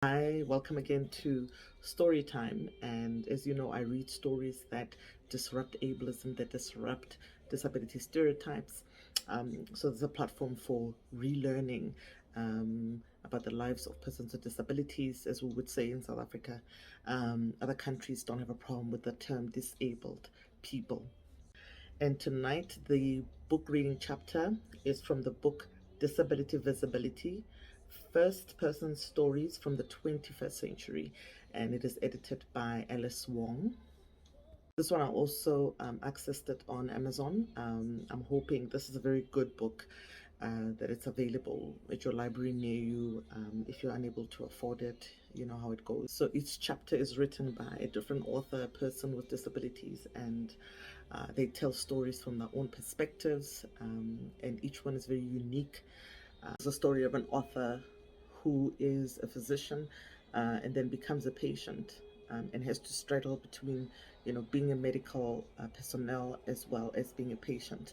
Hi, welcome again to Story Time. And as you know, I read stories that disrupt ableism, that disrupt disability stereotypes. So there's a platform for relearning about the lives of persons with disabilities, as we would say in South Africa. Other countries don't have a problem with the term disabled people. And tonight, the book reading chapter is from the book Disability Visibility, First Person Stories from the 21st Century, and it is edited by Alice Wong. This one I also accessed it on Amazon. I'm hoping this is a very good book, that it's available at your library near you. If you're unable to afford it, you know how it goes. So each chapter is written by a different author, a person with disabilities, and they tell stories from their own perspectives, and each one is very unique. It's a story of an author who is a physician and then becomes a patient, and has to straddle between, being a medical personnel as well as being a patient.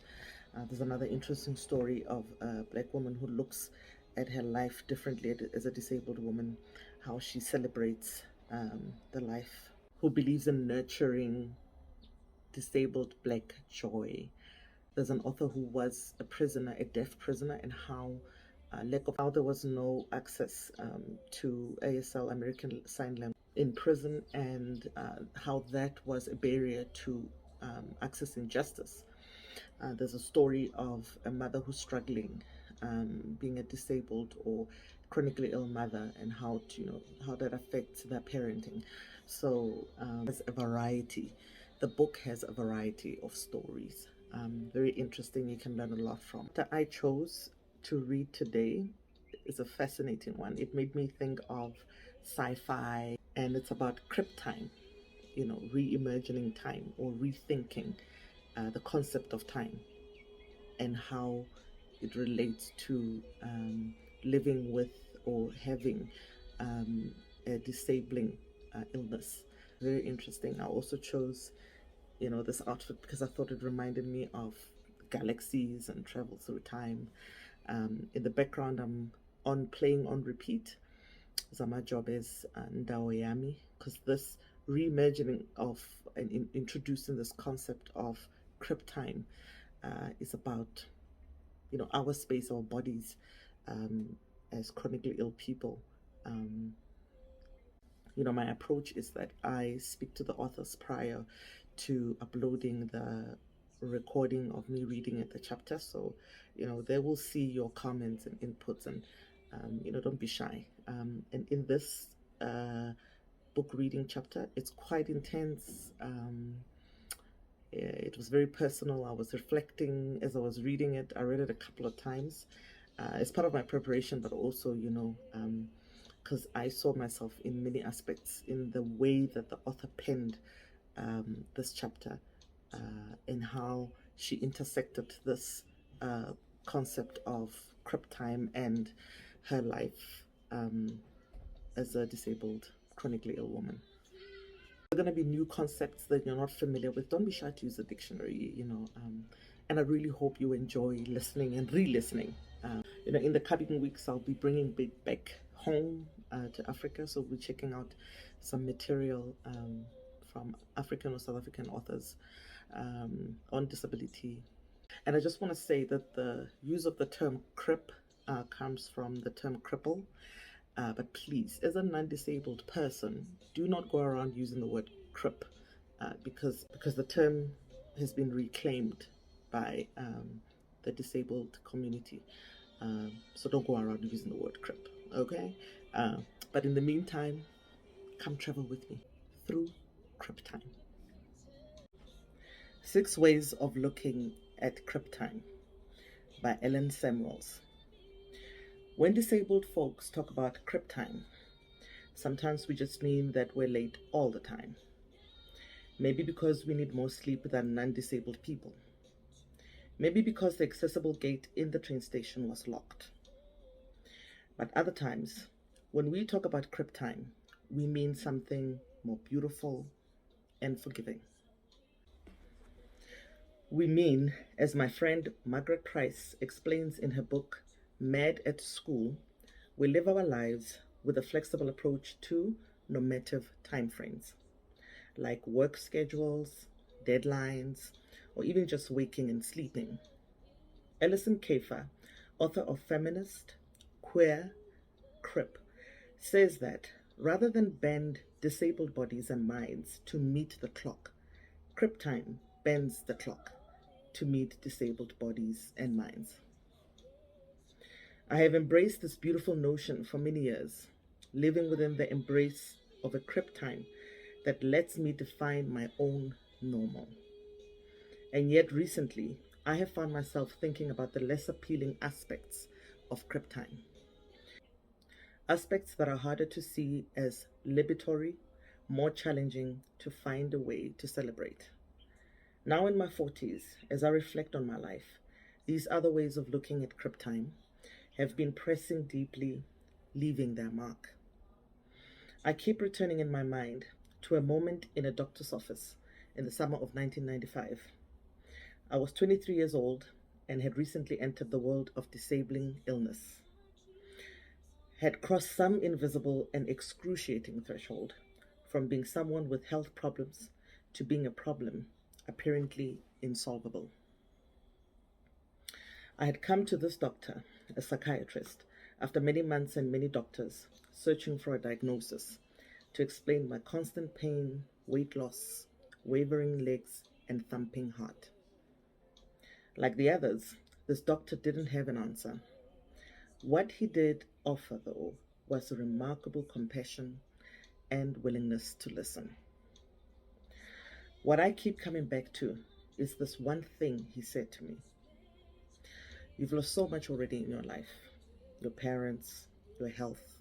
There's another interesting story of a black woman who looks at her life differently as a disabled woman, how she celebrates the life, who believes in nurturing disabled black joy. There's an author who was a prisoner, a deaf prisoner, and how there was no access to ASL, American Sign Language, in prison, and how that was a barrier to accessing justice. There's a story of a mother who's struggling, being a disabled or chronically ill mother, and how that affects their parenting. So there's a variety. The book has a variety of stories. Very interesting. You can learn a lot from. That I chose to read today is a fascinating one. It made me think of sci-fi, and it's about Crip Time. Reimagining time or rethinking the concept of time and how it relates to living with or having a disabling illness. Very interesting. I also chose, this outfit because I thought it reminded me of galaxies and travel through time. In the background, I'm playing on repeat Zama Job's Ndaoyami, because this reimagining of and introducing this concept of Crip Time is about our space, our bodies, as chronically ill people. Um, my approach is that I speak to the authors prior to uploading the recording of me reading at the chapter, so they will see your comments and inputs, and don't be shy. And in this book reading chapter, it's quite intense. It was very personal. I was reflecting as I was reading it. I read it a couple of times as part of my preparation, but also, because I saw myself in many aspects in the way that the author penned this chapter, and how she intersected this concept of Crip Time and her life as a disabled, chronically ill woman. There are going to be new concepts that you're not familiar with. Don't be shy to use a dictionary, and I really hope you enjoy listening and re-listening. In the coming weeks, I'll be bringing Big back home to Africa, so we'll be checking out some material from African or South African authors on disability. And I just want to say that the use of the term crip comes from the term cripple. But please, as a non-disabled person, do not go around using the word crip, because the term has been reclaimed by the disabled community. So don't go around using the word crip, okay? But in the meantime, come travel with me through Crip Time. 6 Ways of Looking at Crip Time by Ellen Samuels. When disabled folks talk about Crip Time, sometimes we just mean that we're late all the time. Maybe because we need more sleep than non-disabled people. Maybe because the accessible gate in the train station was locked. But other times, when we talk about Crip Time, we mean something more beautiful and forgiving. We mean, as my friend Margaret Price explains in her book, Mad at School, we live our lives with a flexible approach to normative timeframes, like work schedules, deadlines, or even just waking and sleeping. Ellison Kafer, author of Feminist, Queer, Crip, says that rather than bend disabled bodies and minds to meet the clock, Crip Time bends the clock to meet disabled bodies and minds. I have embraced this beautiful notion for many years, living within the embrace of a Crip Time that lets me define my own normal. And yet recently, I have found myself thinking about the less appealing aspects of Crip Time, aspects that are harder to see as liberatory, more challenging to find a way to celebrate. Now in my 40s, as I reflect on my life, these other ways of looking at Crip Time have been pressing deeply, leaving their mark. I keep returning in my mind to a moment in a doctor's office in the summer of 1995. I was 23 years old and had recently entered the world of disabling illness, had crossed some invisible and excruciating threshold from being someone with health problems to being a problem apparently insolvable. I had come to this doctor, a psychiatrist, after many months and many doctors searching for a diagnosis to explain my constant pain, weight loss, wavering legs, and thumping heart. Like the others, this doctor didn't have an answer. What he did offer, though, was a remarkable compassion and willingness to listen. What I keep coming back to is this one thing he said to me. You've lost so much already in your life, your parents, your health,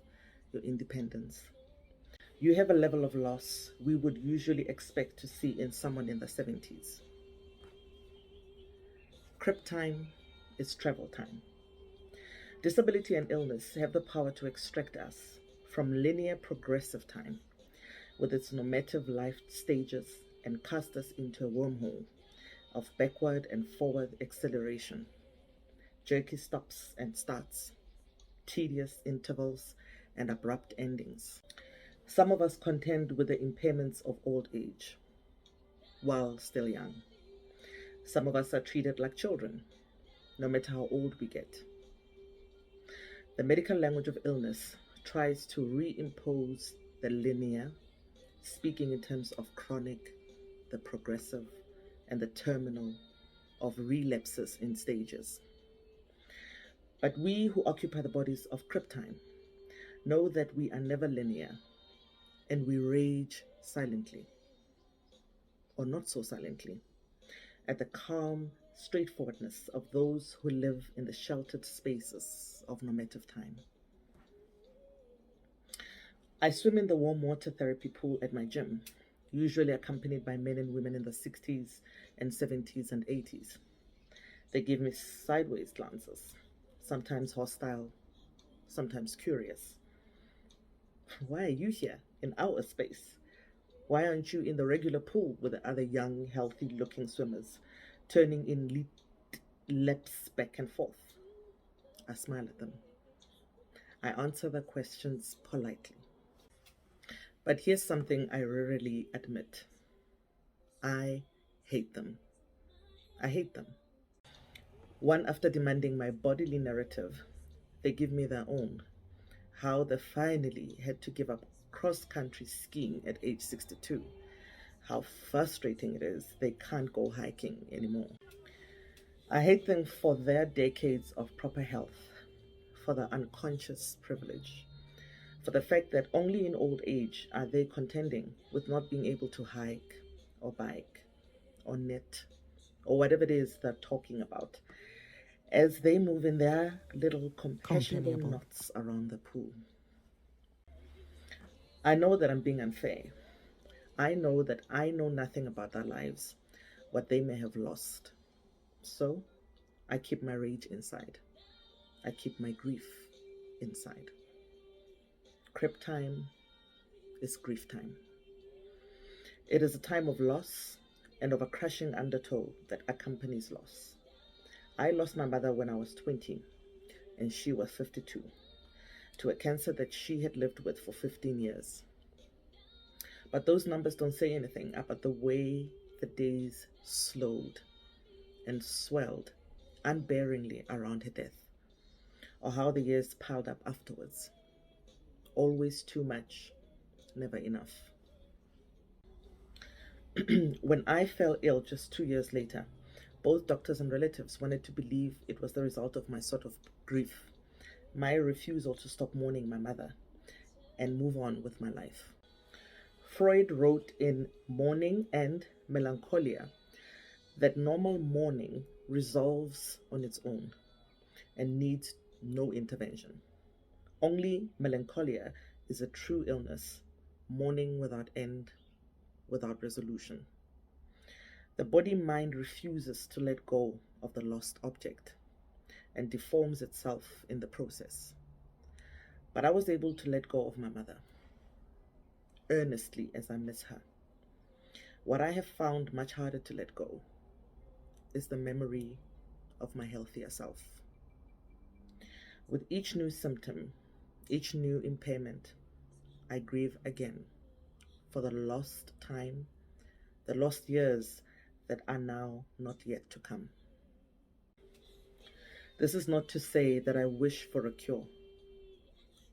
your independence. You have a level of loss we would usually expect to see in someone in the 70s. Crip time is travel time. Disability and illness have the power to extract us from linear progressive time with its normative life stages and cast us into a wormhole of backward and forward acceleration, jerky stops and starts, tedious intervals, and abrupt endings. Some of us contend with the impairments of old age while still young. Some of us are treated like children, no matter how old we get. The medical language of illness tries to reimpose the linear, speaking in terms of chronic, the progressive, and the terminal, of relapses in stages. But we who occupy the bodies of Crip Time know that we are never linear, and we rage silently, or not so silently, at the calm straightforwardness of those who live in the sheltered spaces of normative time. I swim in the warm water therapy pool at my gym, usually accompanied by men and women in the 60s and 70s and 80s. They give me sideways glances, sometimes hostile, sometimes curious. Why are you here in our space? Why aren't you in the regular pool with the other young, healthy-looking swimmers, turning in laps back and forth? I smile at them. I answer their questions politely. But here's something I rarely admit. I hate them. I hate them. One after demanding my bodily narrative, they give me their own. How they finally had to give up cross-country skiing at age 62. How frustrating it is they can't go hiking anymore. I hate them for their decades of proper health, for their unconscious privilege, for the fact that only in old age are they contending with not being able to hike or bike or knit or whatever it is they're talking about as they move in their little compassionable knots around the pool. I know that I'm being unfair. I know that I know nothing about their lives, what they may have lost. So I keep my rage inside. I keep my grief inside. Crip time is grief time. It is a time of loss and of a crushing undertow that accompanies loss. I lost my mother when I was 20 and she was 52. to a cancer that she had lived with for 15 years. But those numbers don't say anything about the way the days slowed and swelled unbearingly around her death, or how the years piled up afterwards. Always too much, never enough. When I fell ill just 2 years later, both doctors and relatives wanted to believe it was the result of my sort of grief, my refusal to stop mourning my mother and move on with my life. Freud wrote in Mourning and Melancholia that normal mourning resolves on its own and needs no intervention. Only melancholia is a true illness, mourning without end, without resolution. The body-mind refuses to let go of the lost object and deforms itself in the process. But I was able to let go of my mother, earnestly as I miss her. What I have found much harder to let go is the memory of my healthier self. With each new symptom, each new impairment, I grieve again for the lost time, the lost years that are now not yet to come. This is not to say that I wish for a cure.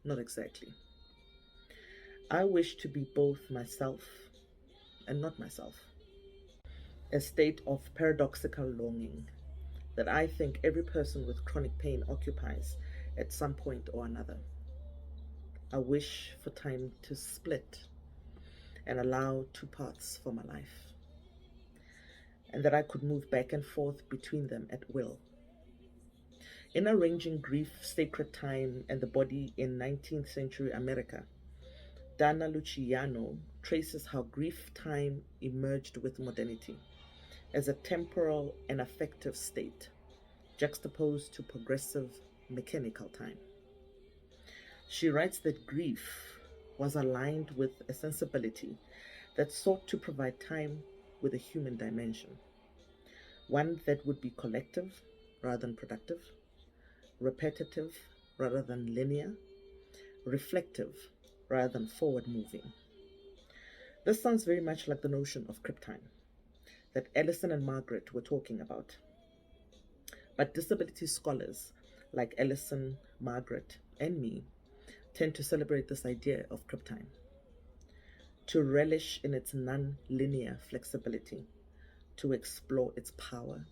Not exactly. I wish to be both myself and not myself. A state of paradoxical longing that I think every person with chronic pain occupies at some point or another. I wish for time to split and allow two paths for my life, and that I could move back and forth between them at will. In arranging Grief, Sacred Time, and the Body in 19th century America, Dana Luciano traces how grief time emerged with modernity as a temporal and affective state, juxtaposed to progressive mechanical time. She writes that grief was aligned with a sensibility that sought to provide time with a human dimension, one that would be collective rather than productive, repetitive rather than linear, reflective rather than forward-moving. This sounds very much like the notion of Crip Time that Alison and Margaret were talking about. But disability scholars like Alison, Margaret, and me tend to celebrate this idea of Crip Time, to relish in its non-linear flexibility, to explore its power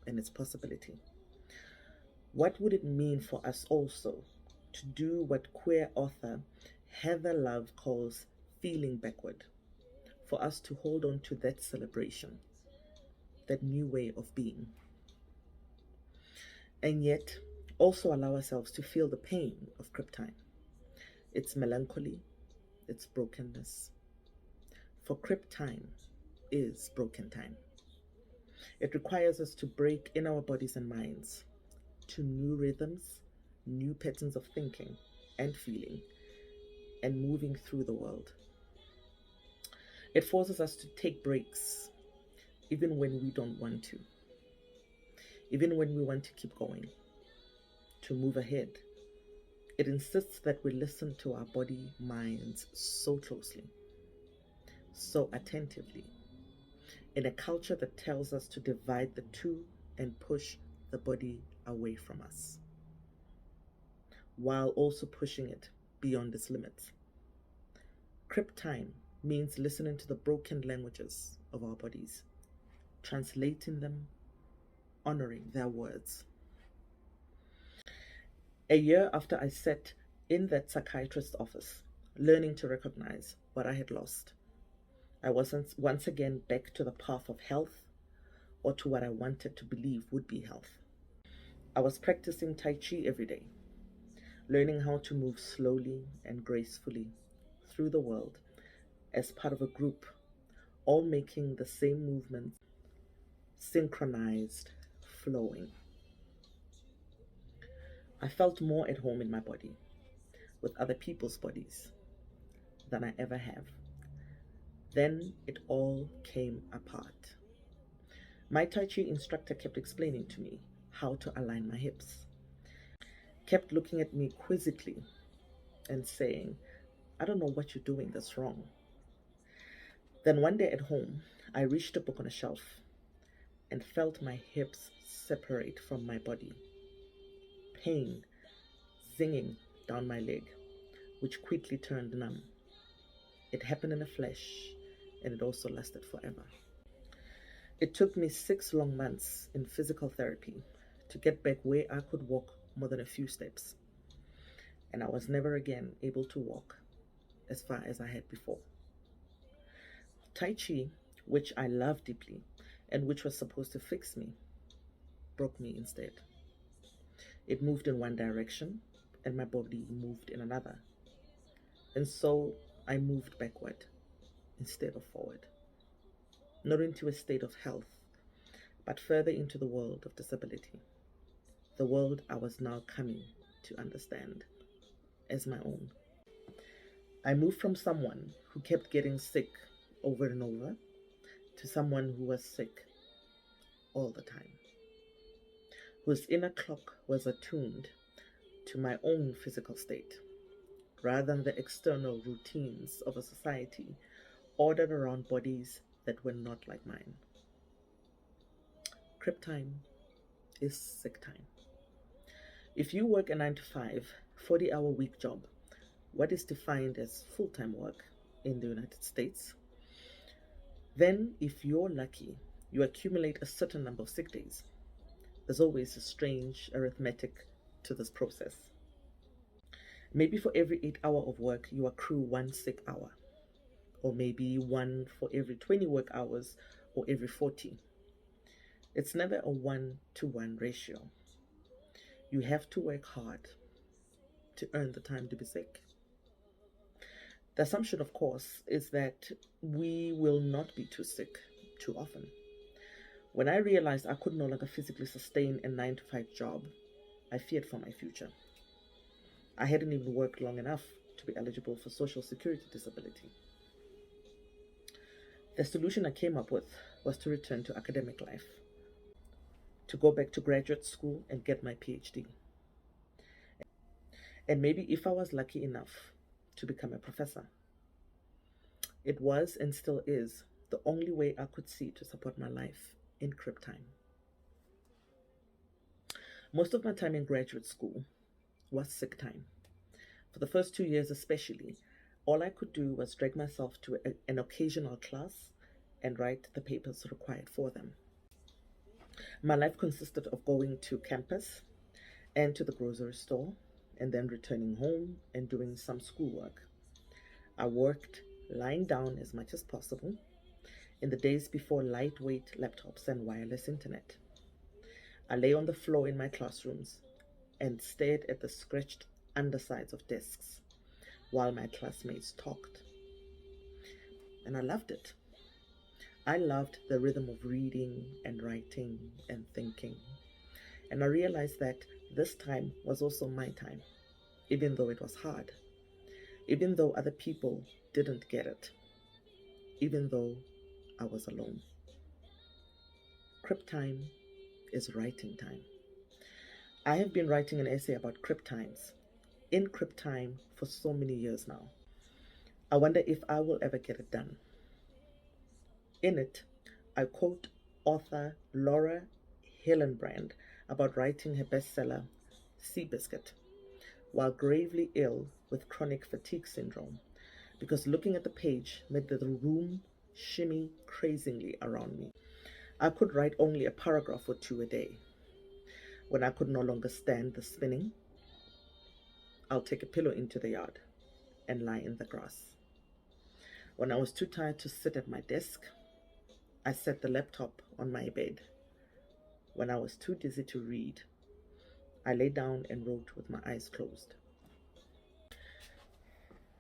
and its possibility. What would it mean for us also to do what queer author Heather Love calls feeling backward, for us to hold on to that celebration, that new way of being, and yet also allow ourselves to feel the pain of Crip Time, its melancholy, its brokenness. For Crip Time is broken time. It requires us to break in our bodies and minds to new rhythms, new patterns of thinking and feeling, and moving through the world. It forces us to take breaks, even when we don't want to, even when we want to keep going, to move ahead. It insists that we listen to our body minds so closely, so attentively, in a culture that tells us to divide the two and push the body away from us, while also pushing it beyond its limits. Crip Time means listening to the broken languages of our bodies, translating them, honoring their words. A year after I sat in that psychiatrist's office, learning to recognize what I had lost, I was once again back to the path of health, or to what I wanted to believe would be health. I was practicing Tai Chi every day, learning how to move slowly and gracefully through the world as part of a group, all making the same movements, synchronized, flowing. I felt more at home in my body, with other people's bodies, than I ever have. Then it all came apart. My Tai Chi instructor kept explaining to me how to align my hips, kept looking at me quizzically and saying, I don't know what you're doing that's wrong. Then one day at home, I reached a book on a shelf and felt my hips separate from my body, pain zinging down my leg, which quickly turned numb. It happened in a flash, and it also lasted forever. It took me 6 long months in physical therapy to get back where I could walk more than a few steps, and I was never again able to walk as far as I had before. Tai Chi, which I love deeply and which was supposed to fix me, broke me instead. It moved in one direction, and my body moved in another. And so I moved backward instead of forward, not into a state of health, but further into the world of disability, the world I was now coming to understand as my own. I moved from someone who kept getting sick over and over to someone who was sick all the time, whose inner clock was attuned to my own physical state rather than the external routines of a society ordered around bodies that were not like mine. Crip time is sick time. If you work a 9 to 5, 40-hour week job, what is defined as full-time work in the United States, then if you're lucky, you accumulate a certain number of sick days. There's always a strange arithmetic to this process. Maybe for every 8 hour of work, you accrue 1 sick hour, or maybe one for every 20 work hours, or every 40. It's never a 1-to-1 ratio. You have to work hard to earn the time to be sick. The assumption, of course, is that we will not be too sick too often. When I realized I could no longer physically sustain a 9 to 5 job, I feared for my future. I hadn't even worked long enough to be eligible for Social Security disability. The solution I came up with was to return to academic life, to go back to graduate school and get my PhD. And maybe if I was lucky enough to become a professor. It was and still is the only way I could see to support my life in Crip Time. Most of my time in graduate school was sick time. For the first 2 years especially, all I could do was drag myself to an occasional class and write the papers required for them. My life consisted of going to campus and to the grocery store and then returning home and doing some schoolwork. I worked lying down as much as possible in the days before lightweight laptops and wireless internet. I lay on the floor in my classrooms and stared at the scratched undersides of desks while my classmates talked. And I loved it. I loved the rhythm of reading and writing and thinking. And I realized that this time was also my time, even though it was hard, even though other people didn't get it, even though I was alone. Crip Time is writing time. I have been writing an essay about Crip Times in Crip Time for so many years now. I wonder if I will ever get it done. In it, I quote author Laura Hillenbrand about writing her bestseller, Seabiscuit, while gravely ill with chronic fatigue syndrome, because looking at the page made the room shimmy crazily around me. I could write only a paragraph or two a day. When I could no longer stand the spinning, I'll take a pillow into the yard and lie in the grass. When I was too tired to sit at my desk, I set the laptop on my bed. When I was too dizzy to read, I lay down and wrote with my eyes closed.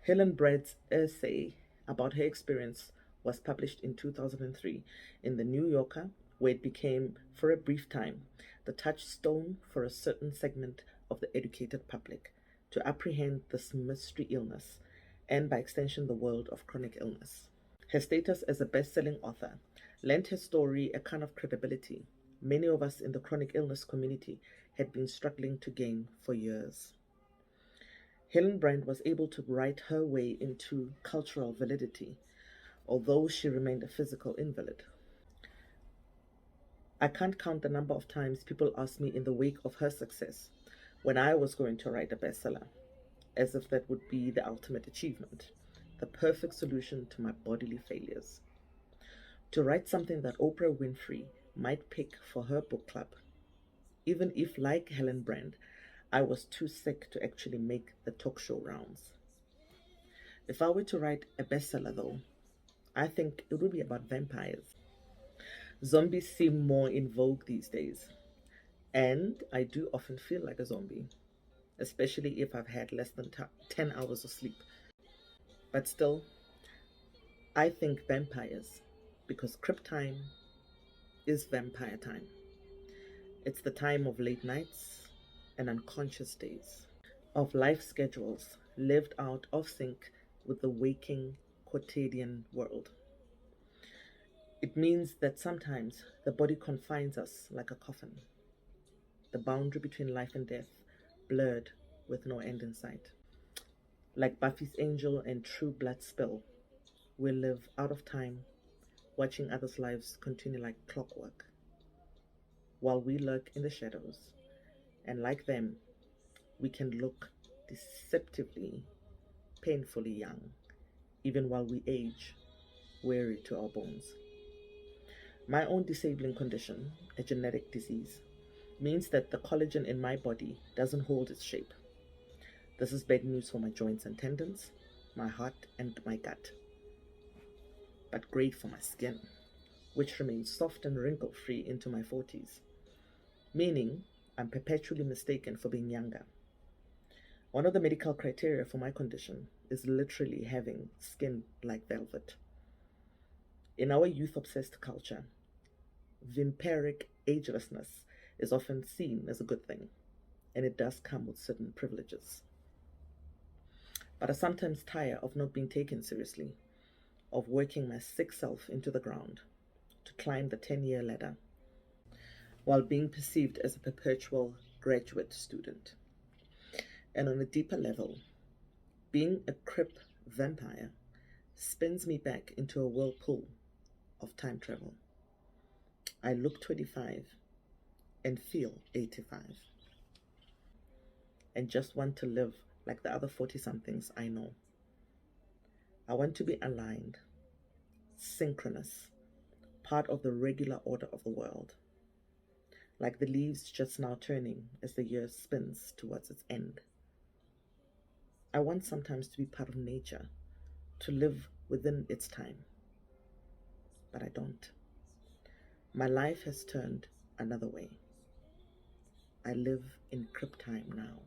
Hillenbrand's essay about her experience was published in 2003 in The New Yorker, where it became, for a brief time, the touchstone for a certain segment of the educated public to apprehend this mystery illness and, by extension, the world of chronic illness. Her status as a best-selling author lent her story a kind of credibility many of us in the chronic illness community had been struggling to gain for years. Helen Brand was able to write her way into cultural validity, although she remained a physical invalid. I can't count the number of times people asked me in the wake of her success when I was going to write a bestseller, as if that would be the ultimate achievement, the perfect solution to my bodily failures. To write something that Oprah Winfrey might pick for her book club, even if, like Helen Brand, I was too sick to actually make the talk show rounds. If I were to write a bestseller, though, I think it would be about vampires. Zombies seem more in vogue these days, and I do often feel like a zombie, especially if I've had less than 10 hours of sleep. But still, I think vampires because Crip Time is vampire time. It's the time of late nights and unconscious days, of life schedules lived out of sync with the waking quotidian world. It means that sometimes the body confines us like a coffin, the boundary between life and death blurred with no end in sight. Like Buffy's angel and True Blood spill, we live out of time, watching others' lives continue like clockwork, while we lurk in the shadows, and like them, we can look deceptively, painfully young, even while we age, weary to our bones. My own disabling condition, a genetic disease, means that the collagen in my body doesn't hold its shape. This is bad news for my joints and tendons, my heart, and my gut, but great for my skin, which remains soft and wrinkle free into my 40s, meaning I'm perpetually mistaken for being younger. One of the medical criteria for my condition is literally having skin like velvet. In our youth obsessed culture, vampiric agelessness is often seen as a good thing, and it does come with certain privileges. But I sometimes tire of not being taken seriously, of working my sick self into the ground to climb the 10-year ladder while being perceived as a perpetual graduate student. And on a deeper level, being a Crip vampire spins me back into a whirlpool of time travel. I look 25 and feel 85 and just want to live like the other 40 somethings I know. I want to be aligned, synchronous, part of the regular order of the world, like the leaves just now turning as the year spins towards its end. I want sometimes to be part of nature, to live within its time, but I don't. My life has turned another way. I live in Crip Time now.